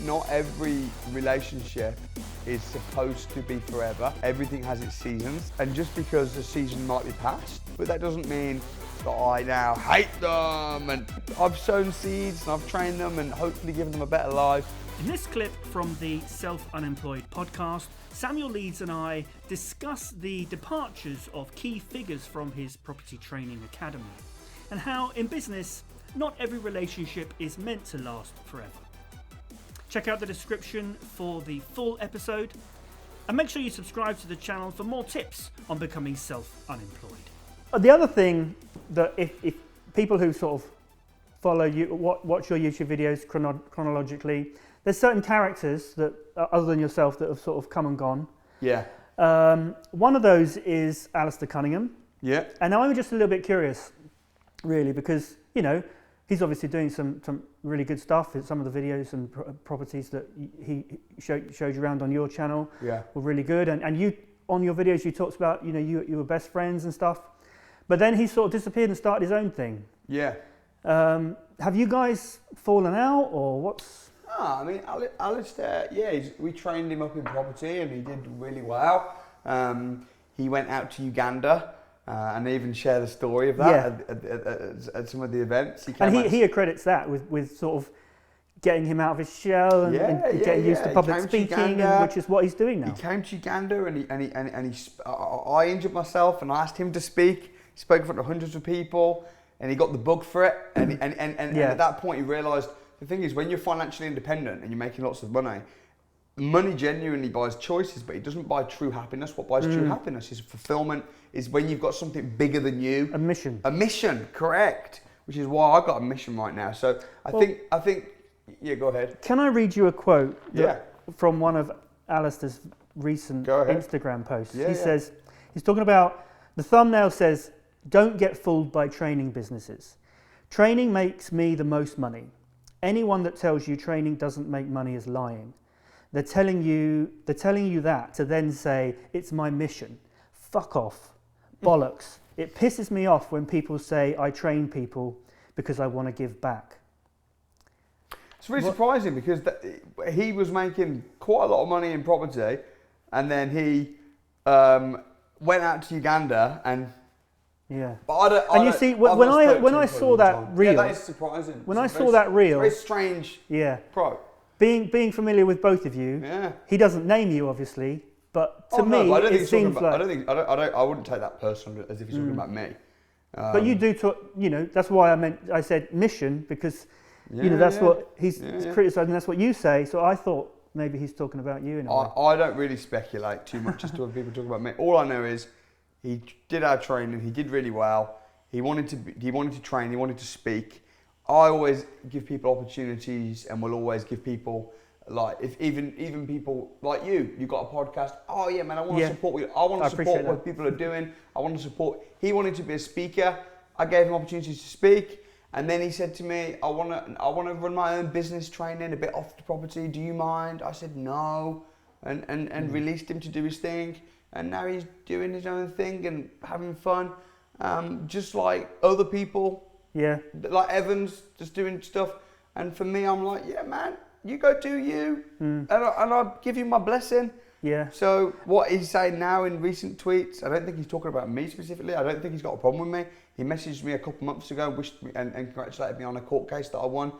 not every relationship is supposed to be forever. Everything has its seasons, and just because the season might be past, but that doesn't mean that I now hate them, and I've sown seeds and I've trained them and hopefully given them a better life. In this clip from the Self Unemployed Podcast, Samuel Leeds and I discuss the departures of key figures from his property training academy, and how in business, not every relationship is meant to last forever. Check out the description for the full episode, and make sure you subscribe to the channel for more tips on becoming self-unemployed. The other thing that if people who sort of follow you, watch your YouTube videos chronologically, there's certain characters that, other than yourself, that have sort of come and gone. Yeah. One of those is Alasdair Cunningham. Yeah. And I'm just a little bit curious, really, because, you know, he's obviously doing some really good stuff. Some of the videos and properties that he showed you around on your channel were really good. And you, on your videos, you talked about, you know, you were best friends and stuff. But then he sort of disappeared and started his own thing. Yeah. Have you guys fallen out, or what's... I mean, Alasdair, we trained him up in property and he did really well. He went out to Uganda and even shared the story of that at some of the events. He accredits that with sort of getting him out of his shell and getting used to public speaking, which is what he's doing now. He came to Uganda I injured myself and I asked him to speak. He spoke in front of hundreds of people and he got the bug for it. And at that point he realised, the thing is, when you're financially independent and you're making lots of money, money genuinely buys choices, but it doesn't buy true happiness. What buys true happiness is fulfillment, is when you've got something bigger than you. A mission. A mission, correct. Which is why I've got a mission right now. So I think, go ahead. Can I read you a quote from one of Alasdair's recent Instagram posts? He says, he's talking about, the thumbnail says, "Don't get fooled by training businesses. Training makes me the most money. Anyone that tells you training doesn't make money is lying. They're telling you that to then say, it's my mission. Fuck off. Bollocks. It pisses me off when people say I train people because I want to give back." It's really surprising because he was making quite a lot of money in property, and then he went out to Uganda and... Yeah, but when I saw that reel, that is surprising. When I saw that reel, very strange. Pro. Being familiar with both of you, he doesn't name you obviously, but to me it seems like I wouldn't take that personally as if he's talking about me. But you do talk, you know. That's why I said mission, because you know that's what he's criticising. That's what you say. So I thought maybe he's talking about you in a way. I don't really speculate too much as to when people talk about me. All I know is, he did our training. He did really well. He wanted to train. He wanted to speak. I always give people opportunities, and will always give people, like, if even people like you. You've got a podcast. Oh yeah, man. I want to support you. I want to support what people are doing. I want to support. He wanted to be a speaker. I gave him opportunities to speak, and then he said to me, "I want to run my own business training a bit off the property. Do you mind?" I said no, and released him to do his thing. And now he's doing his own thing and having fun, just like other people. Yeah. Like Evans, just doing stuff. And for me, I'm like, yeah, man, you go do you. And I'll give you my blessing. Yeah. So what he's saying now in recent tweets, I don't think he's talking about me specifically. I don't think he's got a problem with me. He messaged me a couple months ago, wished me and congratulated me on a court case that I won.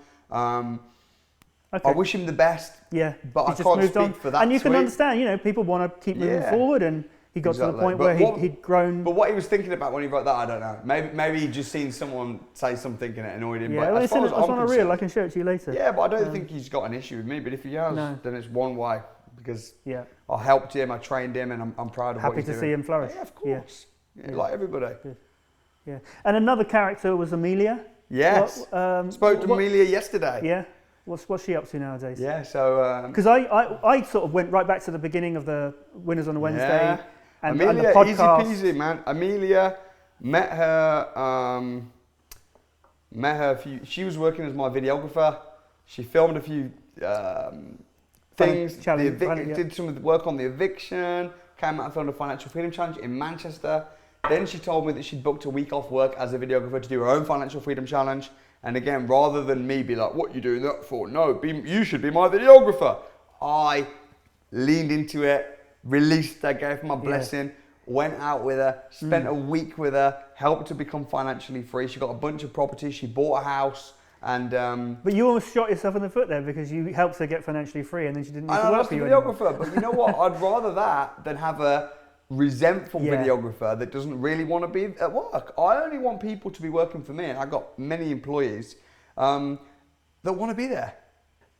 I wish him the best. Yeah, but I can't speak for that. And you can understand, you know, people want to keep moving forward, and he got to the point where he'd grown. But what he was thinking about when he wrote that, I don't know. Maybe he'd just seen someone say something and it annoyed him. Yeah, but it's on a reel. I can show it to you later. Yeah, but I don't think he's got an issue with me. But if he has, then it's one way, because I helped him, I trained him, and I'm proud of what he's doing. Happy to see him flourish. Yeah, of course. Yeah, like everybody. Yeah. And another character was Amelia. Yes. Spoke to Amelia yesterday. Yeah. What's she up to nowadays? Yeah, so... Because I sort of went right back to the beginning of the Winners on a Wednesday. Yeah. And Amelia, the podcast. Easy peasy, man. Amelia, met her a few... She was working as my videographer. She filmed a few things. Did some of the work on the eviction. Came out and filmed a Financial Freedom Challenge in Manchester. Then she told me that she'd booked a week off work as a videographer to do her own Financial Freedom Challenge. And again, rather than me be like, what are you doing that for? No, you should be my videographer. I leaned into it, released her, gave her my blessing, went out with her, spent a week with her, helped her become financially free. She got a bunch of properties, she bought a house. And but you almost shot yourself in the foot there, because you helped her get financially free and then she didn't need to work for you videographer anymore. But you know what? I'd rather that than have a resentful videographer that doesn't really want to be at work. I only want people to be working for me, and I've got many employees that want to be there.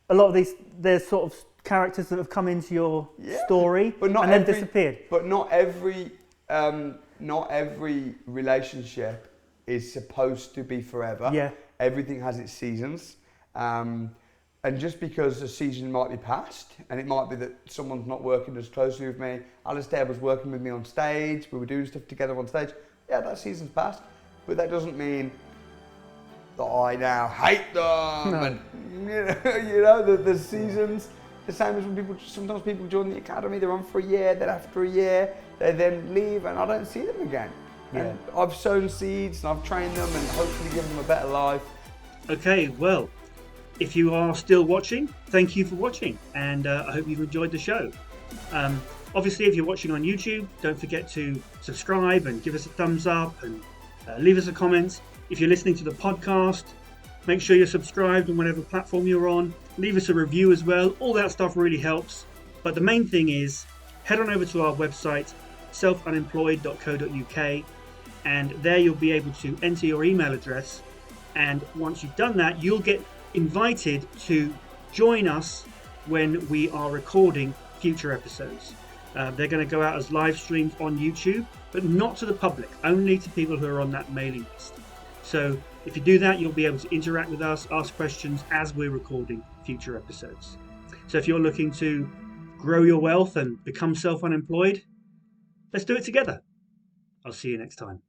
A lot of there's sort of characters that have come into your story but not and then disappeared. But not every relationship is supposed to be forever. Yeah. Everything has its seasons. And just because a season might be past, and it might be that someone's not working as closely with me. Alasdair was working with me on stage, we were doing stuff together on stage. Yeah, that season's passed. But that doesn't mean that I now hate them. No. And you know, the seasons, the same as when sometimes people join the academy, they're on for a year, then after a year, they then leave and I don't see them again. Yeah. And I've sown seeds and I've trained them and hopefully given them a better life. Okay, well, if you are still watching, thank you for watching, and I hope you've enjoyed the show. Obviously, if you're watching on YouTube, don't forget to subscribe and give us a thumbs up and leave us a comment. If you're listening to the podcast, make sure you're subscribed on whatever platform you're on. Leave us a review as well. All that stuff really helps. But the main thing is, head on over to our website, selfunemployed.co.uk, and there you'll be able to enter your email address. And once you've done that, you'll get invited to join us when we are recording future episodes. They're going to go out as live streams on YouTube, but not to the public, only to people who are on that mailing list. So if you do that, you'll be able to interact with us, ask questions as we're recording future episodes. So if you're looking to grow your wealth and become self-unemployed, let's do it together. I'll see you next time.